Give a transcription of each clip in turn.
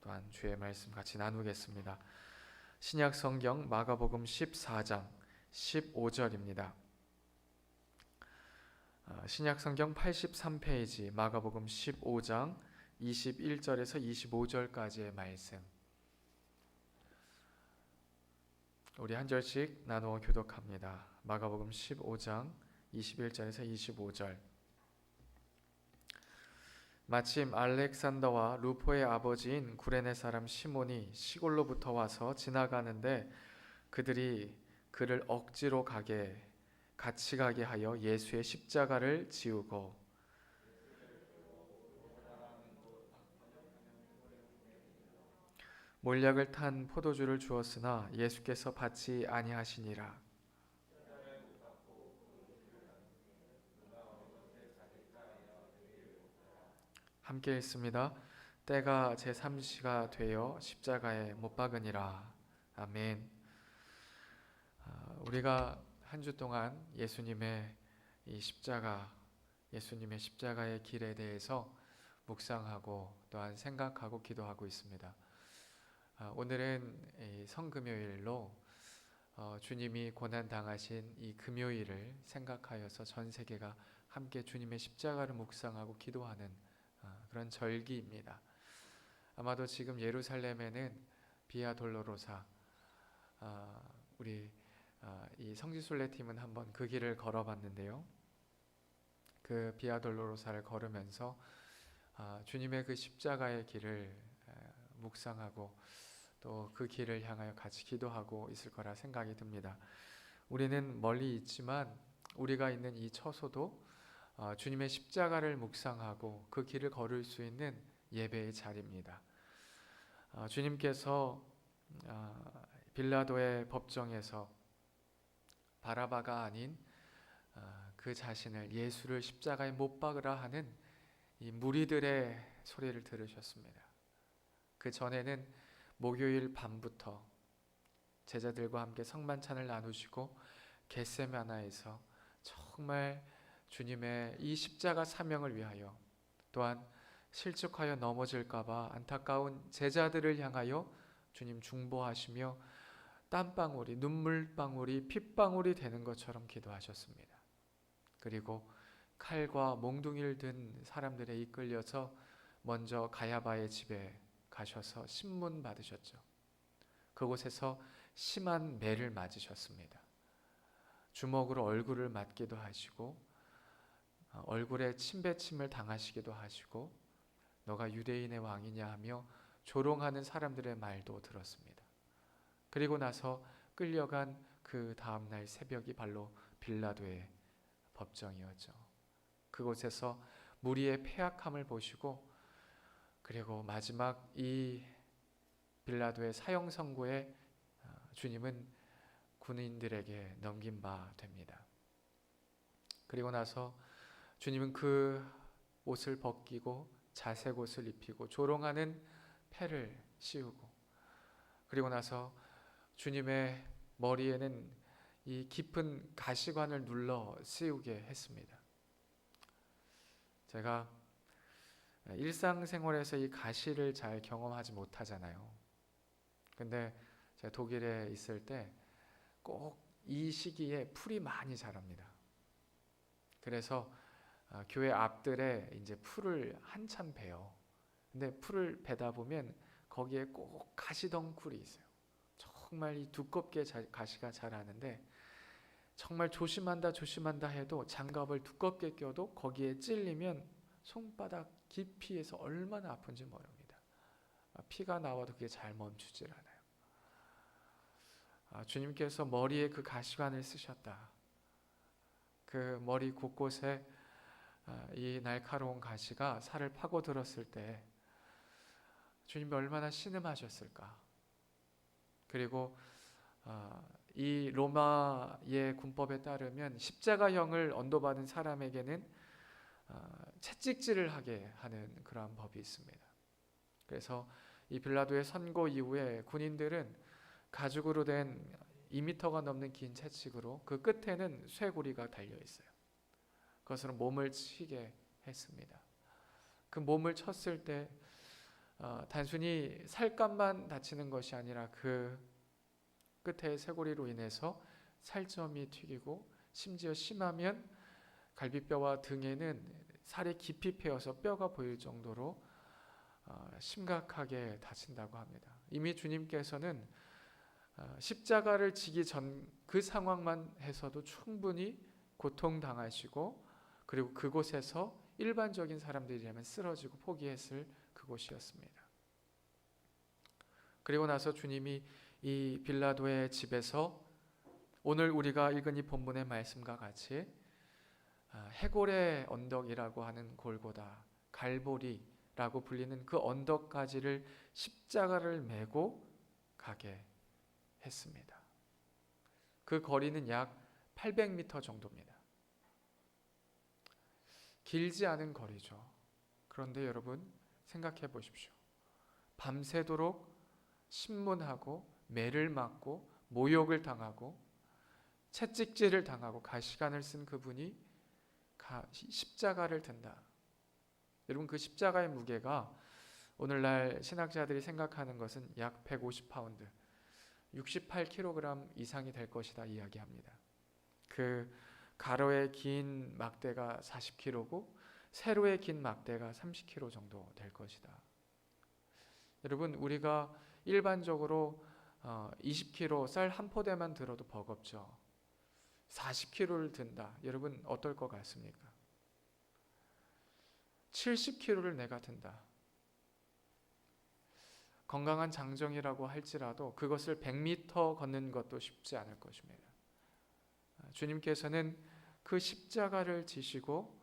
또한 주의 말씀 같이 나누겠습니다. 신약 성경 마가복음 14장 15절입니다. 신약 성경 83페이지 마가복음 15장 21절에서 25절까지의 말씀. 우리 한 절씩 나누어 교독합니다. 마가복음 15장 21절에서 25절. 마침 알렉산더와 루포의 아버지인 구레네 사람 시몬이 시골로부터 와서 지나가는데 그들이 그를 억지로 같이 가게 하여 예수의 십자가를 지우고 몰약을 탄 포도주를 주었으나 예수께서 받지 아니하시니라. 함께 읽습니다. 때가 제3시가 되어 십자가에 못 박으니라. 아멘. 우리가 한 주 동안 예수님의 이 십자가, 예수님의 십자가의 길에 대해서 묵상하고 또한 생각하고 기도하고 있습니다. 오늘은 성금요일로 주님이 고난 당하신 이 금요일을 생각하여서 전 세계가 함께 주님의 십자가를 묵상하고 기도하는 그런 절기입니다. 아마도 지금 예루살렘에는 비아 돌로로사, 우리 이 성지순례 팀은 한번 그 길을 걸어봤는데요. 그 비아 돌로로사를 걸으면서 주님의 그 십자가의 길을 묵상하고 또 그 길을 향하여 같이 기도하고 있을 거라 생각이 듭니다. 우리는 멀리 있지만 우리가 있는 이 처소도 주님의 십자가를 묵상하고 그 길을 걸을 수 있는 예배의 자리입니다. 주님께서 빌라도의 법정에서 바라바가 아닌 그 자신을, 예수를 십자가에 못 박으라 하는 이 무리들의 소리를 들으셨습니다. 그 전에는 목요일 밤부터 제자들과 함께 성만찬을 나누시고 겟세마나에서 정말 주님의 이 십자가 사명을 위하여, 또한 실족하여 넘어질까봐 안타까운 제자들을 향하여 주님 중보하시며 땀방울이, 눈물방울이 핏방울이 되는 것처럼 기도하셨습니다. 그리고 칼과 몽둥이를 든 사람들에 이끌려서 먼저 가야바의 집에 가셔서 신문 받으셨죠. 그곳에서 심한 매를 맞으셨습니다. 주먹으로 얼굴을 맞기도 하시고 얼굴에 침뱉침을 당하시기도 하시고 너가 유대인의 왕이냐 하며 조롱하는 사람들의 말도 들었습니다. 그리고 나서 끌려간 그 다음날 새벽이 바로 빌라도의 법정이었죠. 그곳에서 무리의 패악함을 보시고 그리고 마지막 이 빌라도의 사형 선고에 주님은 군인들에게 넘긴 바 됩니다. 그리고 나서 주님은 그 옷을 벗기고 자색 옷을 입히고 조롱하는 패를 씌우고, 그리고 나서 주님의 머리에는 이 깊은 가시관을 눌러 씌우게 했습니다. 제가 일상생활에서 이 가시를 잘 경험하지 못하잖아요. 근데 제가 독일에 있을 때 꼭 이 시기에 풀이 많이 자랍니다. 그래서 교회 앞들에 이제 풀을 한참 베요. 근데 풀을 베다 보면 거기에 꼭 가시덩굴이 있어요. 정말 이 두껍게 가시가 자라는데 정말 조심한다 해도 장갑을 두껍게 껴도 거기에 찔리면 손바닥 깊이에서 얼마나 아픈지 모릅니다. 피가 나와도 그게 잘 멈추질 않아요. 주님께서 머리에 그 가시관을 쓰셨다. 그 머리 곳곳에 이 날카로운 가시가 살을 파고들었을 때 주님이 얼마나 신음하셨을까. 그리고 이 로마의 군법에 따르면 십자가형을 언도받은 사람에게는 채찍질을 하게 하는 그러한 법이 있습니다. 그래서 이 빌라도의 선고 이후에 군인들은 가죽으로 된 2m가 넘는 긴 채찍으로 그 끝에는 쇠고리가 달려 있어요. 그것으로 몸을 치게 했습니다. 그 몸을 쳤을 때 단순히 살갗만 다치는 것이 아니라 그 끝에 쇄골이로 인해서 살점이 튀기고 심지어 심하면 갈비뼈와 등에는 살이 깊이 패여서 뼈가 보일 정도로 심각하게 다친다고 합니다. 이미 주님께서는 십자가를 지기 전 그 상황만 해서도 충분히 고통당하시고 그리고 그곳에서 일반적인 사람들이라면 쓰러지고 포기했을 그곳이었습니다. 그리고 나서 주님이 이 빌라도의 집에서 오늘 우리가 읽은 이 본문의 말씀과 같이 해골의 언덕이라고 하는 골고다, 갈보리라고 불리는 그 언덕까지를 십자가를 메고 가게 했습니다. 그 거리는 약 800m 정도입니다. 길지 않은 거리죠. 그런데 여러분 생각해 보십시오. 밤새도록 신문하고 매를 맞고 모욕을 당하고 채찍질을 당하고 가시관을 쓴 그분이 십자가를 든다. 여러분 그 십자가의 무게가 오늘날 신학자들이 생각하는 것은 약 150파운드 68kg 이상이 될 것이다 이야기합니다. 그 가로의 긴 막대가 40kg고 세로의 긴 막대가 30kg 정도 될 것이다. 여러분 우리가 일반적으로 20kg 쌀 한 포대만 들어도 버겁죠. 40kg를 든다. 여러분 어떨 것 같습니까? 70kg를 내가 든다. 건강한 장정이라고 할지라도 그것을 100m 걷는 것도 쉽지 않을 것입니다. 주님께서는 그 십자가를 지시고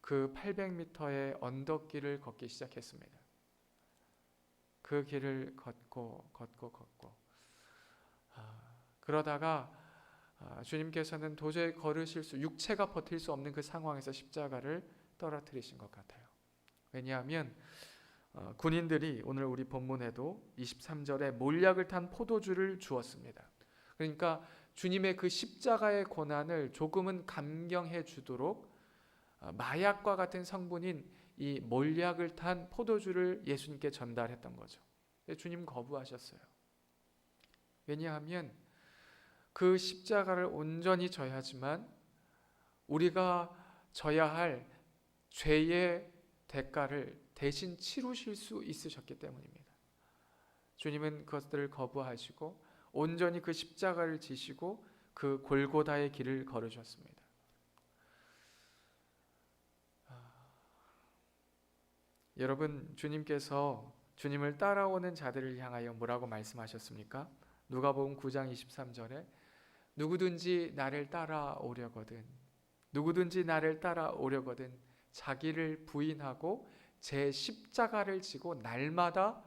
그 800m의 언덕길을 걷기 시작했습니다. 그 길을 걷고 그러다가 주님께서는 도저히 육체가 버틸 수 없는 그 상황에서 십자가를 떨어뜨리신 것 같아요. 왜냐하면 군인들이 오늘 우리 본문에도 23절에 몰약을 탄 포도주를 주었습니다. 그러니까 주님의 그 십자가의 고난을 조금은 감경해 주도록 마약과 같은 성분인 이 몰약을 탄 포도주를 예수님께 전달했던 거죠. 주님 거부하셨어요. 왜냐하면 그 십자가를 온전히 져야지만 우리가 져야 할 죄의 대가를 대신 치루실 수 있으셨기 때문입니다. 주님은 그것들을 거부하시고 온전히 그 십자가를 지시고 그 골고다의 길을 걸으셨습니다. 여러분 주님께서 주님을 따라오는 자들을 향하여 뭐라고 말씀하셨습니까? 누가복음 9장 23절에 누구든지 나를 따라오려거든 자기를 부인하고 제 십자가를 지고 날마다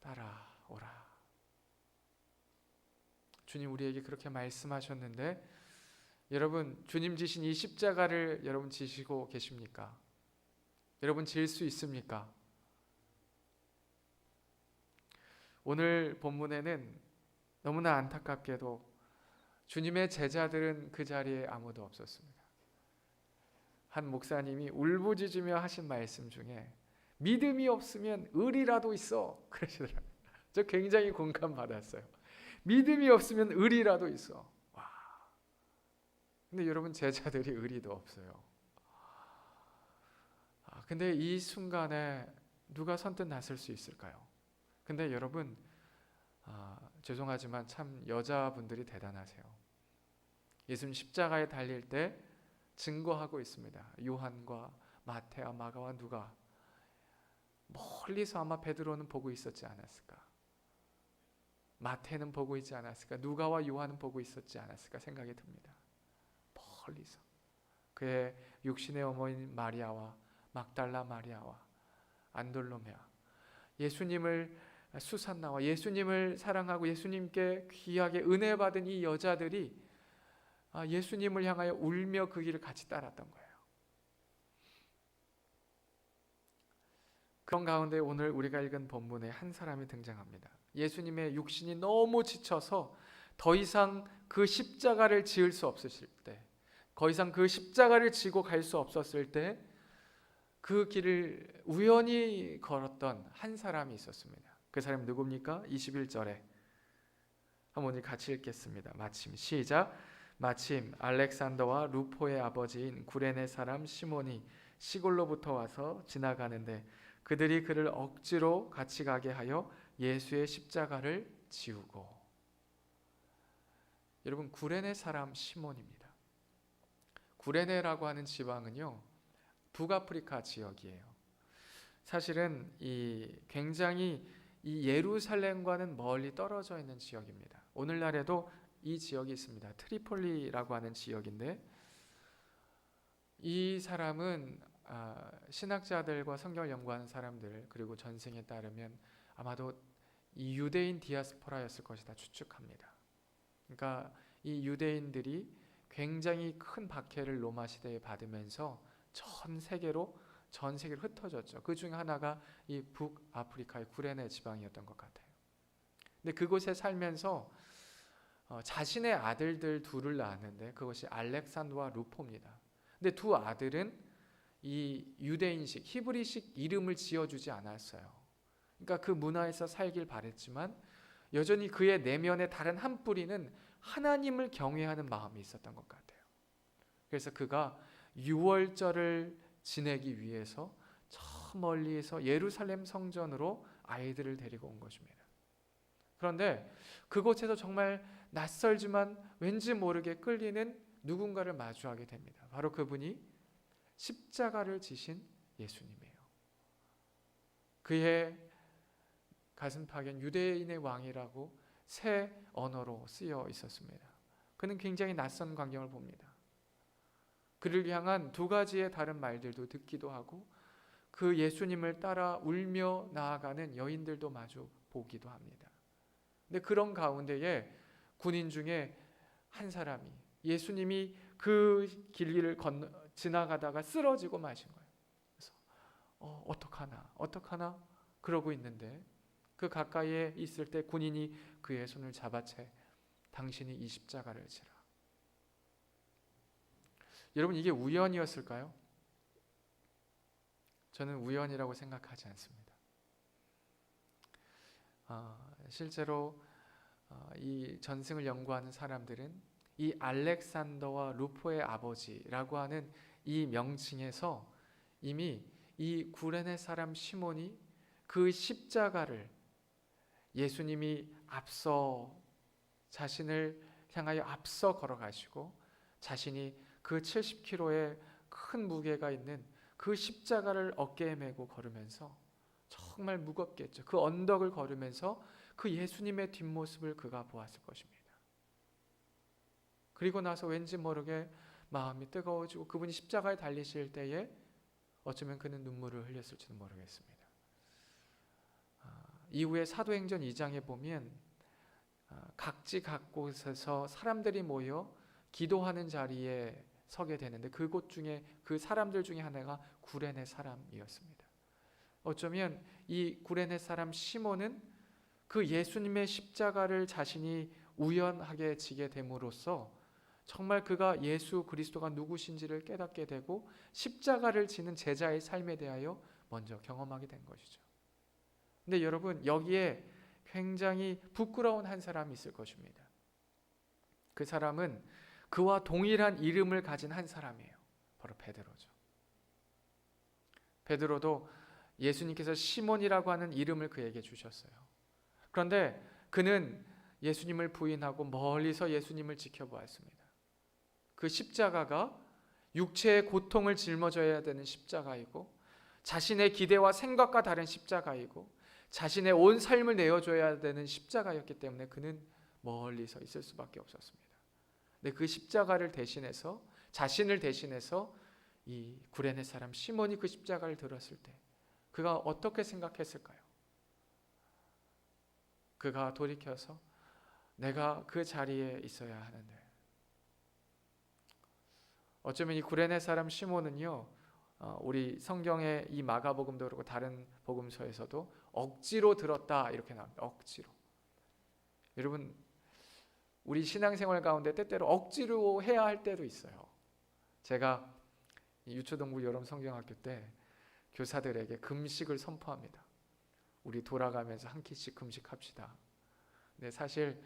따라오라. 주님 우리에게 그렇게 말씀하셨는데 여러분 주님 지신 이 십자가를 여러분 지시고 계십니까? 여러분 질 수 있습니까? 오늘 본문에는 너무나 안타깝게도 주님의 제자들은 그 자리에 아무도 없었습니다. 한 목사님이 울부짖으며 하신 말씀 중에 믿음이 없으면 의리라도 있어 그러시더라고요. 저 굉장히 공감받았어요. 믿음이 없으면 의리라도 있어. 와. 근데 여러분 제자들이 의리도 없어요. 근데 이 순간에 누가 선뜻 나설 수 있을까요? 근데 여러분 죄송하지만 참 여자분들이 대단하세요. 예수님 십자가에 달릴 때 증거하고 있습니다. 요한과 마태와 마가와 누가 멀리서 아마 베드로는 보고 있었지 않았을까? 마태는 보고 있지 않았을까? 누가와 요한은 보고 있었지 않았을까 생각이 듭니다. 멀리서 그의 육신의 어머니인 마리아와 막달라 마리아와 안돌로메아 예수님을 수산나와 예수님을 사랑하고 예수님께 귀하게 은혜 받은 이 여자들이 예수님을 향하여 울며 그 길을 같이 따랐던 거예요. 그런 가운데 오늘 우리가 읽은 본문에 한 사람이 등장합니다. 예수님의 육신이 너무 지쳐서 더 이상 그 십자가를 지을 수 없으실 때, 더 이상 그 십자가를 지고 갈 수 없었을 때 그 길을 우연히 걸었던 한 사람이 있었습니다. 그 사람이 누굽니까? 21절에 한번 같이 읽겠습니다. 마침 시작. 마침 알렉산더와 루포의 아버지인 구레네 사람 시몬이 시골로부터 와서 지나가는데 그들이 그를 억지로 같이 가게 하여 예수의 십자가를 지우고. 여러분, 구레네 사람 시몬입니다. 구레네라고 하는 지방은요, 북아프리카 지역이에요. 사실은 굉장히 이 예루살렘과는 멀리 떨어져 있는 지역입니다. 오늘날에도 이 지역이 있습니다. 트리폴리라고 하는 지역인데, 이 사람은 신학자들과 성경을 연구하는 사람들, 그리고 전승에 따르면 아마도 이 유대인 디아스포라였을 것이다 추측합니다. 그러니까 이 유대인들이 굉장히 큰 박해를 로마 시대에 받으면서 전 세계로 흩어졌죠. 그 중에 하나가 이 북아프리카의 구레네 지방이었던 것 같아요. 근데 그곳에 살면서 자신의 아들들 둘을 낳았는데 그것이 알렉산더와 루포입니다. 근데 두 아들은 이 유대인식, 히브리식 이름을 지어주지 않았어요. 그러니까 그 문화에서 살길 바랬지만 여전히 그의 내면의 다른 한 뿌리는 하나님을 경외하는 마음이 있었던 것 같아요. 그래서 그가 유월절을 지내기 위해서 저 멀리에서 예루살렘 성전으로 아이들을 데리고 온 것입니다. 그런데 그곳에서 정말 낯설지만 왠지 모르게 끌리는 누군가를 마주하게 됩니다. 바로 그분이 십자가를 지신 예수님이에요. 그의 가슴팍엔 유대인의 왕이라고 새 언어로 쓰여 있었습니다. 그는 굉장히 낯선 광경을 봅니다. 그를 향한 두 가지의 다른 말들도 듣기도 하고 그 예수님을 따라 울며 나아가는 여인들도 마주 보기도 합니다. 근데 그런 가운데에 군인 중에 한 사람이 예수님이 그 길을 지나가다가 쓰러지고 마신 거예요. 그래서 어떡하나 그러고 있는데 그 가까이에 있을 때 군인이 그의 손을 잡아채 당신이 이 십자가를 지라. 여러분, 이게 우연이었을까요? 저는 우연이라고 생각하지 않습니다. 실제로 이 전승을 연구하는 사람들은 이 알렉산더와 루포의 아버지라고 하는 이 명칭에서 이미 이 구레네 사람 시몬이 그 십자가를 예수님이 자신을 향하여 앞서 걸어가시고 자신이 그 70kg의 큰 무게가 있는 그 십자가를 어깨에 메고 걸으면서 정말 무겁겠죠. 그 언덕을 걸으면서 그 예수님의 뒷모습을 그가 보았을 것입니다. 그리고 나서 왠지 모르게 마음이 뜨거워지고 그분이 십자가에 달리실 때에 어쩌면 그는 눈물을 흘렸을지도 모르겠습니다. 이후에 사도행전 2장에 보면 각곳에서 사람들이 모여 기도하는 자리에 서게 되는데 그곳 중에 그 사람들 중에 하나가 구레네 사람이었습니다. 어쩌면 이 구레네 사람 시몬은 그 예수님의 십자가를 자신이 우연하게 지게 됨으로써 정말 그가 예수 그리스도가 누구신지를 깨닫게 되고 십자가를 지는 제자의 삶에 대하여 먼저 경험하게 된 것이죠. 근데 여러분, 여기에 굉장히 부끄러운 한 사람이 있을 것입니다. 그 사람은 그와 동일한 이름을 가진 한 사람이에요. 바로 베드로죠. 베드로도 예수님께서 시몬이라고 하는 이름을 그에게 주셨어요. 그런데 그는 예수님을 부인하고 멀리서 예수님을 지켜보았습니다. 그 십자가가 육체의 고통을 짊어져야 되는 십자가이고 자신의 기대와 생각과 다른 십자가이고 자신의 온 삶을 내어줘야 되는 십자가였기 때문에 그는 멀리서 있을 수밖에 없었습니다. 근데 그 십자가를 대신해서 자신을 대신해서 이 구레네 사람 시몬이 그 십자가를 들었을 때 그가 어떻게 생각했을까요? 그가 돌이켜서 내가 그 자리에 있어야 하는데, 어쩌면 이 구레네 사람 시몬은요, 우리 성경의 이 마가복음도 그렇고 다른 복음서에서도 억지로 들었다 이렇게 나옵니다. 억지로. 여러분, 우리 신앙생활 가운데 때때로 억지로 해야 할 때도 있어요. 제가 유초동부 여름 성경학교 때 교사들에게 금식을 선포합니다. 우리 돌아가면서 한 끼씩 금식합시다. 근데 사실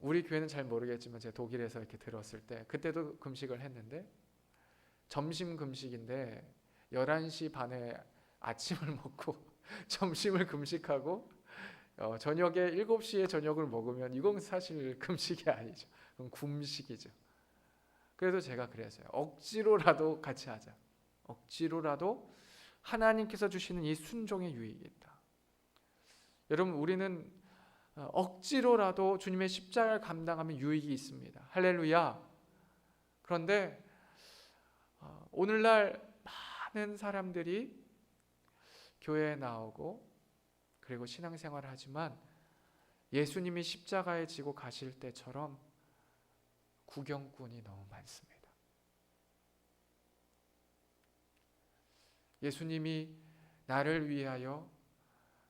우리 교회는 잘 모르겠지만 제가 독일에서 이렇게 들었을 때 그때도 금식을 했는데 점심 금식인데 11시 반에 아침을 먹고 점심을 금식하고 저녁에 7시에 저녁을 먹으면 이건 사실 금식이 아니죠. 그건 굶식이죠. 그래도 제가 그랬어요. 억지로라도 같이 하자. 억지로라도 하나님께서 주시는 이 순종의 유익이 있다. 여러분, 우리는 억지로라도 주님의 십자가를 감당하면 유익이 있습니다. 할렐루야. 그런데 오늘날 많은 사람들이 교회에 나오고 그리고 신앙생활을 하지만 예수님이 십자가에 지고 가실 때처럼 구경꾼이 너무 많습니다. 예수님이 나를 위하여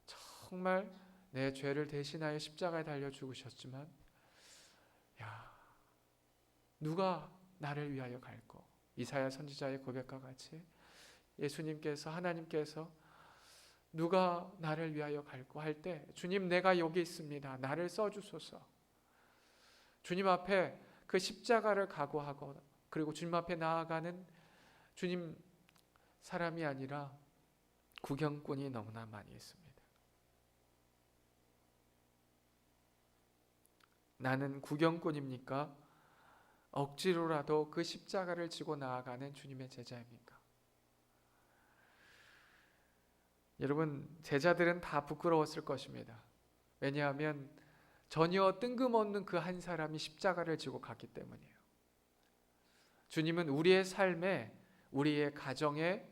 정말 내 죄를 대신하여 십자가에 달려 죽으셨지만 누가 나를 위하여 갈꼬? 이사야 선지자의 고백과 같이 예수님께서 하나님께서 누가 나를 위하여 갈꼬 할 때 주님 내가 여기 있습니다. 나를 써주소서. 주님 앞에 그 십자가를 각오하고 그리고 주님 앞에 나아가는 주님 사람이 아니라 구경꾼이 너무나 많이 있습니다. 나는 구경꾼입니까? 억지로라도 그 십자가를 지고 나아가는 주님의 제자입니까? 여러분, 제자들은 다 부끄러웠을 것입니다. 왜냐하면 전혀 뜬금없는 그 한 사람이 십자가를 지고 갔기 때문이에요. 주님은 우리의 삶에, 우리의 가정에,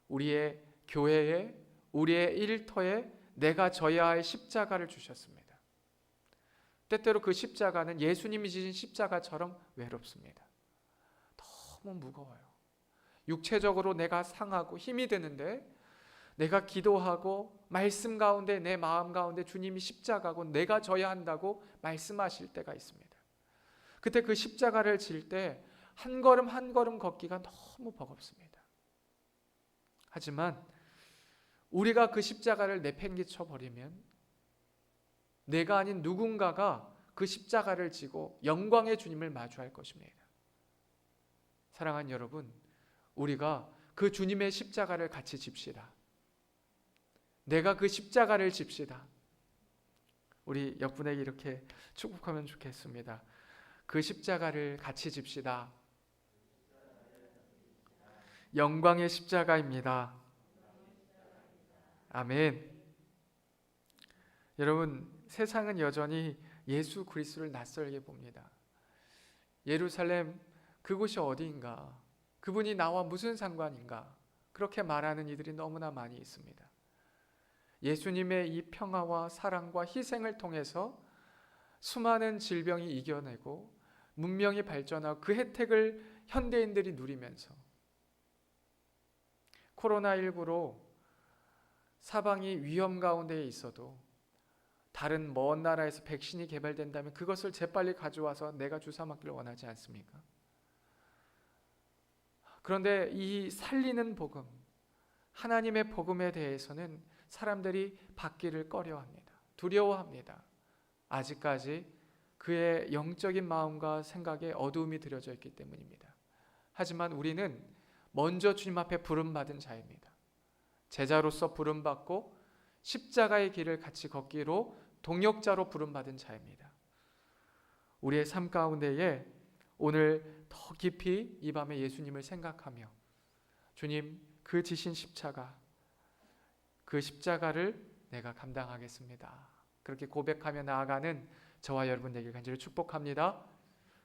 우리의 교회에, 우리의 일터에 내가 져야 할 십자가를 주셨습니다. 때때로 그 십자가는 예수님이 지신 십자가처럼 외롭습니다. 너무 무거워요. 육체적으로 내가 상하고 힘이 드는데 내가 기도하고 말씀 가운데 내 마음 가운데 주님이 십자가고 내가 져야 한다고 말씀하실 때가 있습니다. 그때 그 십자가를 질 때 한 걸음 한 걸음 걷기가 너무 버겁습니다. 하지만 우리가 그 십자가를 내팽개쳐 버리면 내가 아닌 누군가가 그 십자가를 지고 영광의 주님을 마주할 것입니다. 사랑하는 여러분, 우리가 그 주님의 십자가를 같이 집시다. 내가 그 십자가를 집시다. 우리 옆분에게 이렇게 축복하면 좋겠습니다. 그 십자가를 같이 집시다. 영광의 십자가입니다. 아멘. 여러분, 세상은 여전히 예수 그리스도를 낯설게 봅니다. 예루살렘 그곳이 어디인가? 그분이 나와 무슨 상관인가? 그렇게 말하는 이들이 너무나 많이 있습니다. 예수님의 이 평화와 사랑과 희생을 통해서 수많은 질병이 이겨내고 문명이 발전하고 그 혜택을 현대인들이 누리면서 코로나19로 사방이 위험 가운데 있어도 다른 먼 나라에서 백신이 개발된다면 그것을 재빨리 가져와서 내가 주사 맞기를 원하지 않습니까? 그런데 이 살리는 복음, 하나님의 복음에 대해서는 사람들이 받기를 꺼려합니다. 두려워합니다. 아직까지 그의 영적인 마음과 생각에 어두움이 들여져 있기 때문입니다. 하지만 우리는 먼저 주님 앞에 부름받은 자입니다. 제자로서 부름받고 십자가의 길을 같이 걷기로 동역자로 부름받은 자입니다. 우리의 삶 가운데에 오늘 더 깊이 이 밤에 예수님을 생각하며 주님 그 지신 십자가, 그 십자가를 내가 감당하겠습니다. 그렇게 고백하며 나아가는 저와 여러분 되길 간절히 축복합니다.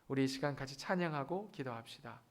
우리 이 시간 같이 찬양하고 기도합시다.